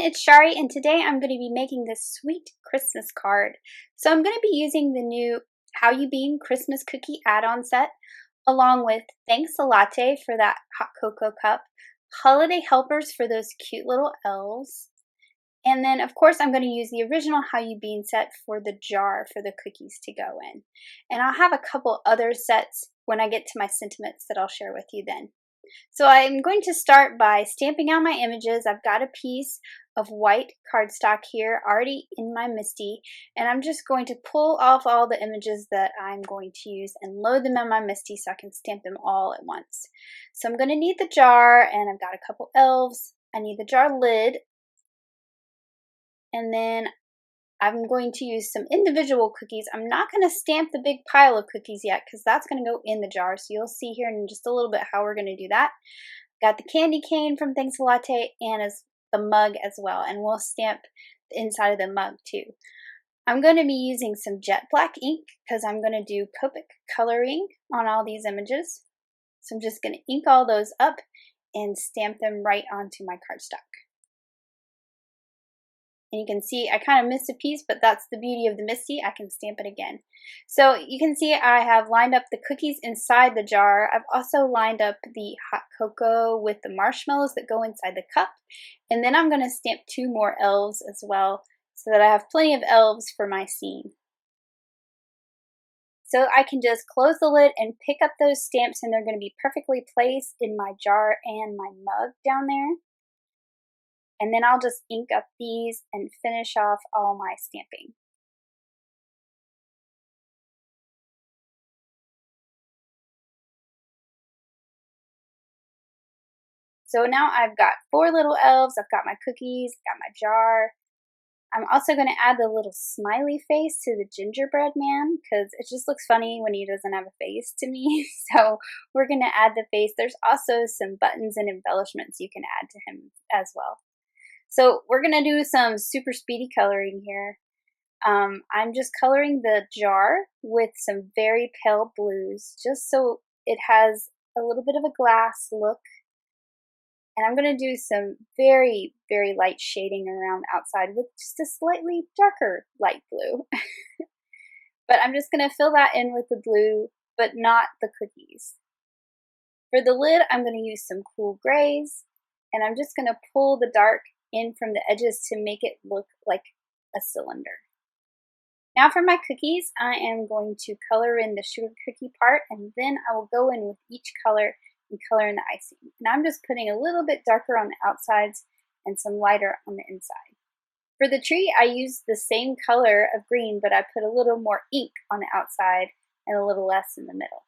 it's Shari, and today I'm going to be making this sweet Christmas card. So I'm going to be using the new How You Bean Christmas Cookie add-on set, along with Thanks a Latte for that hot cocoa cup, holiday helpers for those cute little elves, and then of course I'm going to use the original How You Bean set for the jar for the cookies to go in. And I'll have a couple other sets when I get to my sentiments that I'll share with you then. So I'm going to start by stamping out my images. I've got a piece of white cardstock here already in my MISTI, and I'm just going to pull off all the images that I'm going to use and load them in my MISTI so I can stamp them all at once. So I'm going to need the jar, and I've got a couple elves. I need the jar lid, and then I'm going to use some individual cookies. I'm not going to stamp the big pile of cookies yet because that's going to go in the jar. So you'll see here in just a little bit how we're going to do that. Got the candy cane from Thanks a Latte and the mug as well. And we'll stamp the inside of the mug too. I'm going to be using some jet black ink because I'm going to do Copic coloring on all these images. So I'm just going to ink all those up and stamp them right onto my cardstock. And you can see I kind of missed a piece, but that's the beauty of the MISTI. I can stamp it again. So you can see I have lined up the cookies inside the jar. I've also lined up the hot cocoa with the marshmallows that go inside the cup. And then I'm going to stamp two more elves as well so that I have plenty of elves for my scene. So I can just close the lid and pick up those stamps, and they're going to be perfectly placed in my jar and my mug down there. And then I'll just ink up these and finish off all my stamping. So now I've got four little elves, I've got my cookies, got my jar. I'm also going to add the little smiley face to the gingerbread man because it just looks funny when he doesn't have a face to me. So we're going to add the face. There's also some buttons and embellishments you can add to him as well. So we're going to do some super speedy coloring here. I'm just coloring the jar with some very pale blues, just so it has a little bit of a glass look. And I'm going to do some very, very light shading around the outside with just a slightly darker light blue. But I'm just going to fill that in with the blue, but not the cookies. For the lid, I'm going to use some cool grays, and I'm just going to pull the dark in from the edges to make it look like a cylinder. Now for my cookies, I am going to color in the sugar cookie part, and then I will go in with each color and color in the icing. And I'm just putting a little bit darker on the outsides and some lighter on the inside. For the tree, I used the same color of green, but I put a little more ink on the outside and a little less in the middle.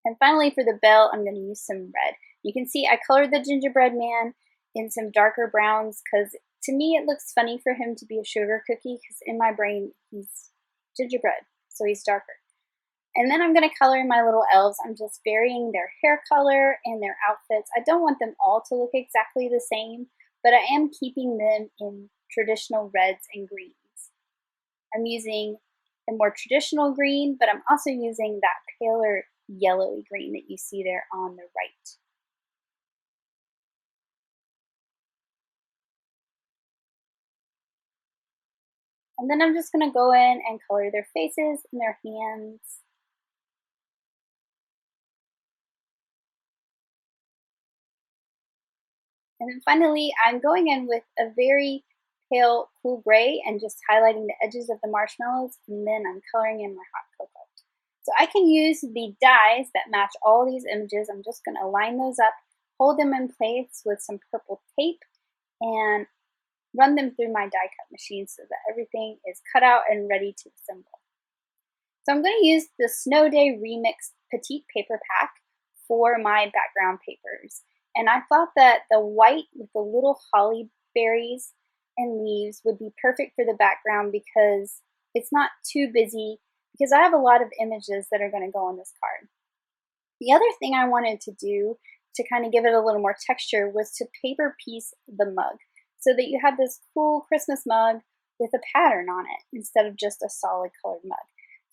And finally for the bell, I'm going to use some red. You can see I colored the gingerbread man in some darker browns because to me it looks funny for him to be a sugar cookie because in my brain he's gingerbread, so he's darker. And then I'm going to color in my little elves. I'm just varying their hair color and their outfits. I don't want them all to look exactly the same, but I am keeping them in traditional reds and greens. I'm using a more traditional green, but I'm also using that paler yellowy green that you see there on the right. And then I'm just going to go in and color their faces and their hands. And then finally, I'm going in with a very pale cool gray and just highlighting the edges of the marshmallows, and then I'm coloring in my hot cocoa. So I can use the dies that match all these images. I'm just going to line those up, hold them in place with some purple tape, and run them through my die cut machine so that everything is cut out and ready to assemble. So I'm going to use the Snow Day Remix Petite paper pack for my background papers. And I thought that the white with the little holly berries and leaves would be perfect for the background because it's not too busy, because I have a lot of images that are going to go on this card. The other thing I wanted to do to kind of give it a little more texture was to paper piece the mug so that you have this cool Christmas mug with a pattern on it instead of just a solid colored mug.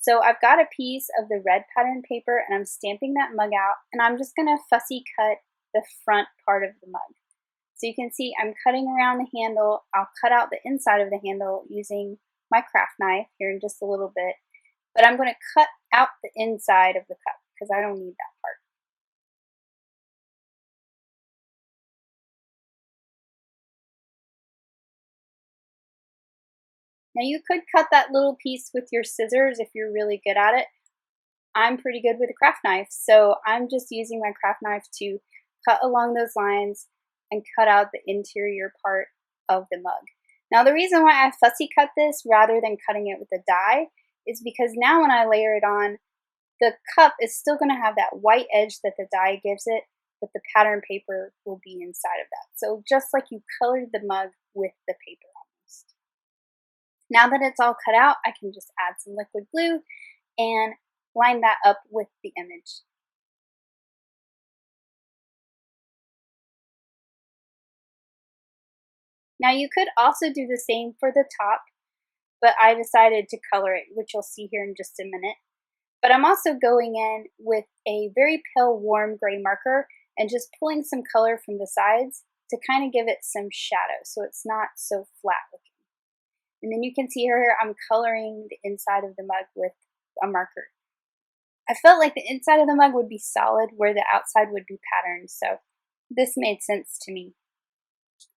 So I've got a piece of the red pattern paper and I'm stamping that mug out, and I'm just going to fussy cut the front part of the mug. So you can see I'm cutting around the handle. I'll cut out the inside of the handle using my craft knife here in just a little bit. But I'm going to cut out the inside of the cup because I don't need that part. Now you could cut that little piece with your scissors if you're really good at it. I'm pretty good with a craft knife, so I'm just using my craft knife to cut along those lines and cut out the interior part of the mug. Now the reason why I fussy cut this rather than cutting it with a die is because now when I layer it on, the cup is still going to have that white edge that the die gives it, but the pattern paper will be inside of that. So just like you colored the mug with the paper almost. Now that it's all cut out, I can just add some liquid glue and line that up with the image. Now you could also do the same for the top, but I decided to color it, which you'll see here in just a minute. But I'm also going in with a very pale warm gray marker and just pulling some color from the sides to kind of give it some shadow so it's not so flat looking. And then you can see here I'm coloring the inside of the mug with a marker. I felt like the inside of the mug would be solid where the outside would be patterned, so this made sense to me.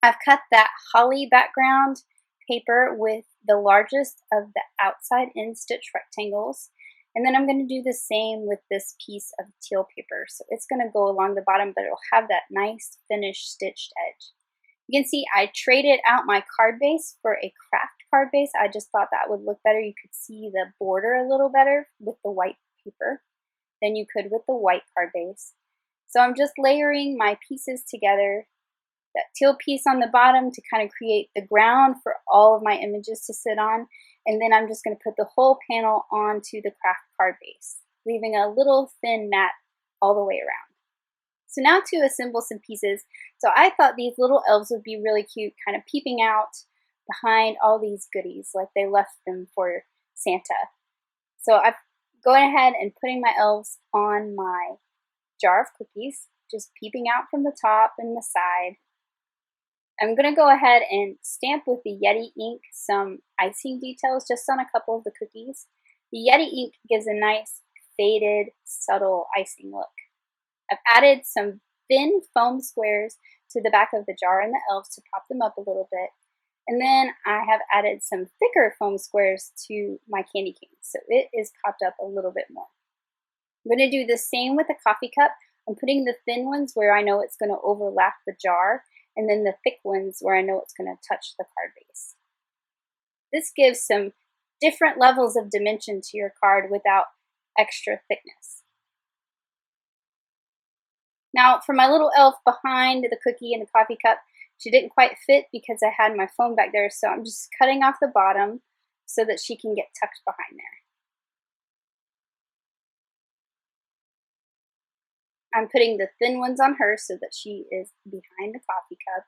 I've cut that holly background paper with the largest of the outside in stitch rectangles, and then I'm going to do the same with this piece of teal paper. So it's going to go along the bottom, but it'll have that nice finished stitched edge. You can see I traded out my card base for a kraft card base. I just thought that would look better. You could see the border a little better with the white paper than you could with the white card base. So I'm just layering my pieces together. That teal piece on the bottom to kind of create the ground for all of my images to sit on. And then I'm just going to put the whole panel onto the kraft card base, leaving a little thin mat all the way around. So now to assemble some pieces. So I thought these little elves would be really cute, kind of peeping out behind all these goodies like they left them for Santa. So I'm going ahead and putting my elves on my jar of cookies, just peeping out from the top and the side. I'm going to go ahead and stamp with the Yeti ink some icing details just on a couple of the cookies. The Yeti ink gives a nice faded, subtle icing look. I've added some thin foam squares to the back of the jar and the elves to pop them up a little bit. And then I have added some thicker foam squares to my candy cane, so it is popped up a little bit more. I'm going to do the same with the coffee cup. I'm putting the thin ones where I know it's going to overlap the jar, and then the thick ones where I know it's going to touch the card base. This gives some different levels of dimension to your card without extra thickness. Now for my little elf behind the cookie and the coffee cup, she didn't quite fit because I had my foam back there, so I'm just cutting off the bottom so that she can get tucked behind there. I'm putting the thin ones on her so that she is behind the coffee cup.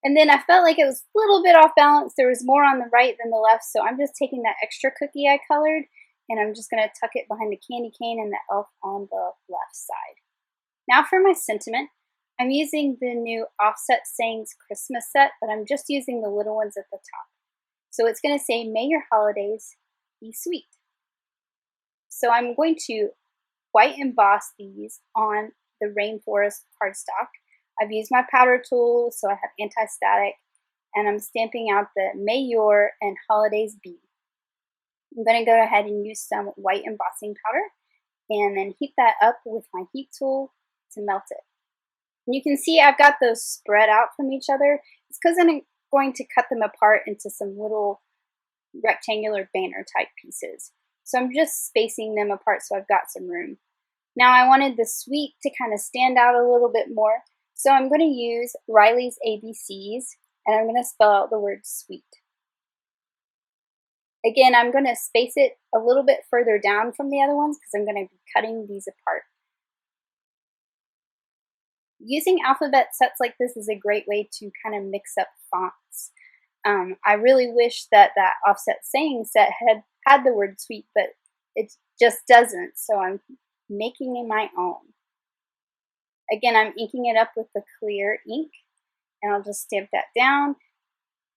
And then I felt like it was a little bit off balance. There was more on the right than the left, so I'm just taking that extra cookie I colored and I'm just going to tuck it behind the candy cane and the elf on the left side. Now for my sentiment, I'm using the new Offset Sayings Christmas set, but I'm just using the little ones at the top. So it's going to say, "May your holidays be sweet." So I'm going to white emboss these on the rainforest cardstock. I've used my powder tool, so I have anti-static, and I'm stamping out the "May your" and "Holidays be." I'm going to go ahead and use some white embossing powder and then heat that up with my heat tool to melt it. And you can see I've got those spread out from each other. It's because I'm going to cut them apart into some little rectangular banner type pieces. So I'm just spacing them apart so I've got some room. Now I wanted the sweet to kind of stand out a little bit more. So I'm going to use Riley's ABCs and I'm going to spell out the word sweet. Again, I'm going to space it a little bit further down from the other ones because I'm going to be cutting these apart. Using alphabet sets like this is a great way to kind of mix up fonts. I really wish that that Offset Saying set had the word sweet, but it just doesn't, so I'm making it my own. Again, I'm inking it up with the clear ink, and I'll just stamp that down,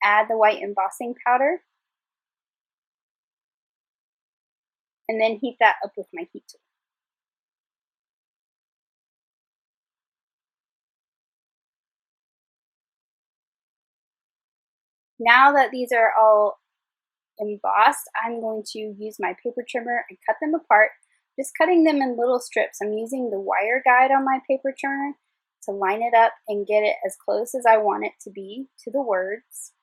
add the white embossing powder, and then heat that up with my heat tool. Now that these are all embossed, I'm going to use my paper trimmer and cut them apart, just cutting them in little strips. I'm using the wire guide on my paper trimmer to line it up and get it as close as I want it to be to the words.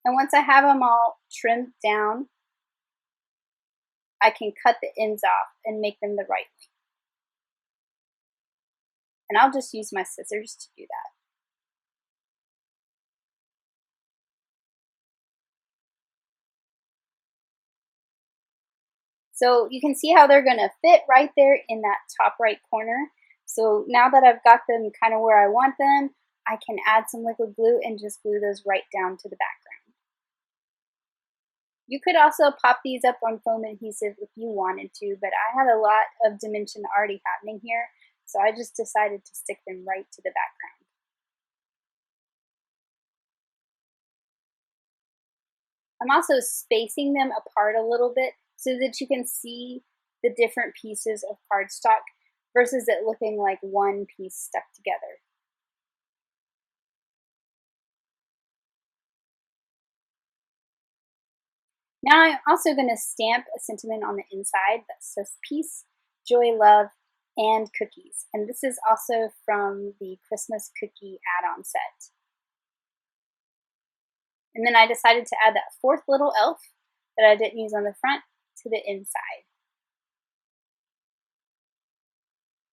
And once I have them all trimmed down, I can cut the ends off and make them the right length. And I'll just use my scissors to do that. So you can see how they're going to fit right there in that top right corner. So now that I've got them kind of where I want them, I can add some liquid glue and just glue those right down to the background. You could also pop these up on foam adhesive if you wanted to, but I had a lot of dimension already happening here, so I just decided to stick them right to the background. I'm also spacing them apart a little bit so that you can see the different pieces of cardstock versus it looking like one piece stuck together. Now I'm also going to stamp a sentiment on the inside that says peace, joy, love, and cookies. And this is also from the Christmas cookie add-on set. And then I decided to add that fourth little elf that I didn't use on the front to the inside.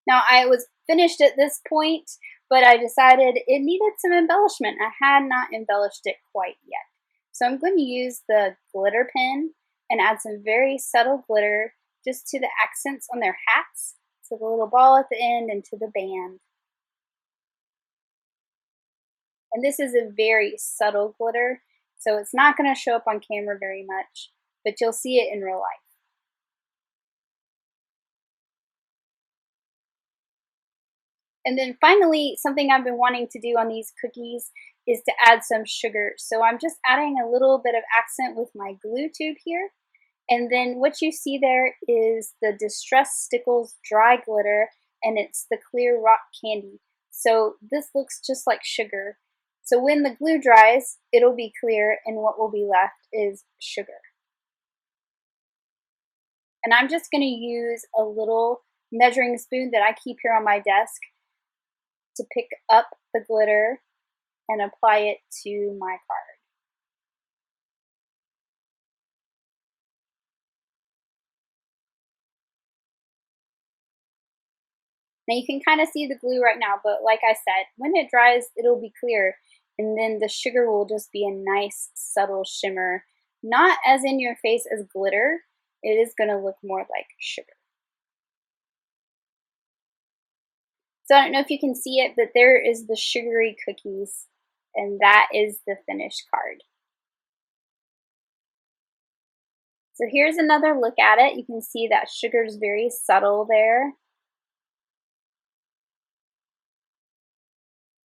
Now I was finished at this point, but I decided it needed some embellishment. I had not embellished it quite yet. So I'm going to use the glitter pen and add some very subtle glitter just to the accents on their hats, to the little ball at the end and to the band. And this is a very subtle glitter, so it's not going to show up on camera very much, but you'll see it in real life. And then finally, something I've been wanting to do on these cookies is to add some sugar. So I'm just adding a little bit of accent with my glue tube here. And then what you see there is the Distress Stickles dry glitter, and it's the clear rock candy. So this looks just like sugar. So when the glue dries, it'll be clear, and what will be left is sugar. And I'm just going to use a little measuring spoon that I keep here on my desk to pick up the glitter and apply it to my card. Now you can kind of see the glue right now, but like I said, when it dries, it'll be clear, and then the sugar will just be a nice subtle shimmer. Not as in your face as glitter, it is going to look more like sugar. So I don't know if you can see it, but there is the sugary cookies, and that is the finished card. So here's another look at it. You can see that sugar is very subtle there.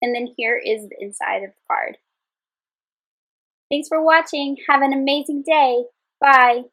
And then here is the inside of the card. Thanks for watching. Have an amazing day. Bye.